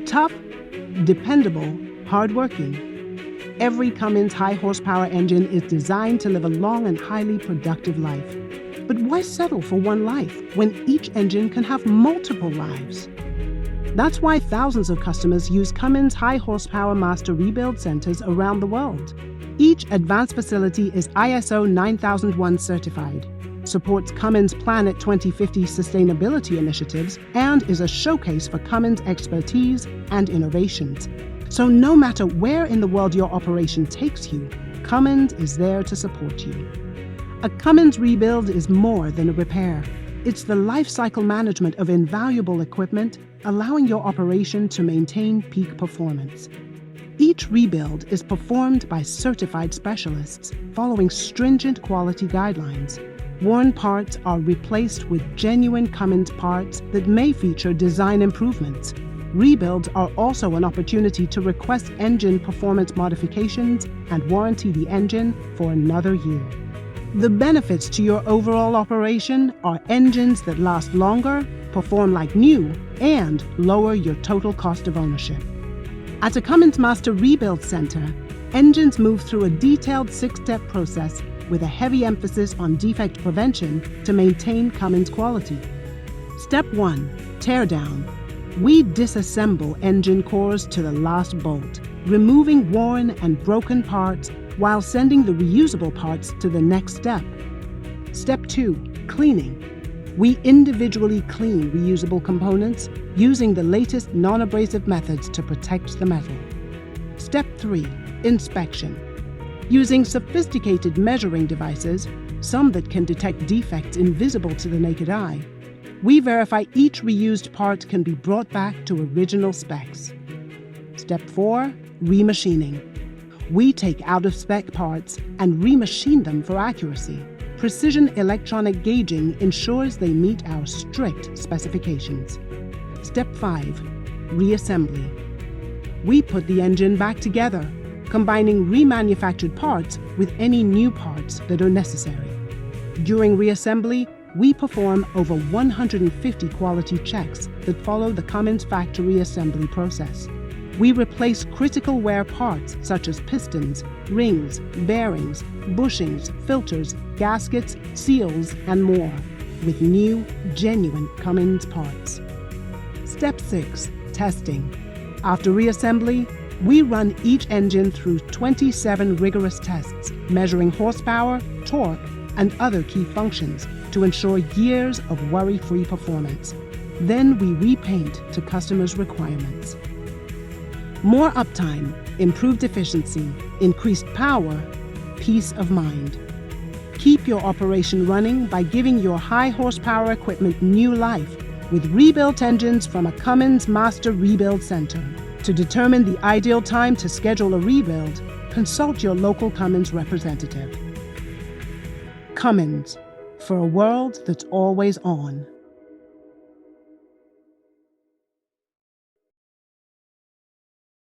Tough, dependable, hardworking. Every Cummins high-horsepower engine is designed to live a long and highly productive life. But why settle for one life when each engine can have multiple lives? That's why thousands of customers use Cummins High-Horsepower Master Rebuild Centers around the world. Each advanced facility is ISO 9001 certified, supports Cummins Planet 2050 sustainability initiatives, and is a showcase for Cummins expertise and innovations. So no matter where in the world your operation takes you, Cummins is there to support you. A Cummins rebuild is more than a repair. It's the life cycle management of invaluable equipment, allowing your operation to maintain peak performance. Each rebuild is performed by certified specialists, following stringent quality guidelines. Worn parts are replaced with genuine Cummins parts that may feature design improvements. Rebuilds are also an opportunity to request engine performance modifications and warranty the engine for another year. The benefits to your overall operation are engines that last longer, perform like new, and lower your total cost of ownership. At a Cummins Master Rebuild Center, engines move through a detailed 6-step process with a heavy emphasis on defect prevention to maintain Cummins quality. Step 1. Tear down. We disassemble engine cores to the last bolt, removing worn and broken parts while sending the reusable parts to the next step. Step 2. Cleaning. We individually clean reusable components using the latest non-abrasive methods to protect the metal. Step 3. Inspection. Using sophisticated measuring devices, some that can detect defects invisible to the naked eye, we verify each reused part can be brought back to original specs. Step 4. Remachining. We take out-of-spec parts and remachine them for accuracy. Precision electronic gauging ensures they meet our strict specifications. Step 5. Reassembly. We put the engine back together, combining remanufactured parts with any new parts that are necessary. During reassembly, we perform over 150 quality checks that follow the Cummins factory assembly process. We replace critical wear parts such as pistons, rings, bearings, bushings, filters, gaskets, seals, and more with new, genuine Cummins parts. Step 6. Testing. After reassembly, we run each engine through 27 rigorous tests, measuring horsepower, torque, and other key functions to ensure years of worry-free performance. Then we repaint to customers' requirements. More uptime, improved efficiency, increased power, peace of mind. Keep your operation running by giving your high-horsepower equipment new life with rebuilt engines from a Cummins Master Rebuild Center. To determine the ideal time to schedule a rebuild, consult your local Cummins representative. Cummins, for a world that's always on.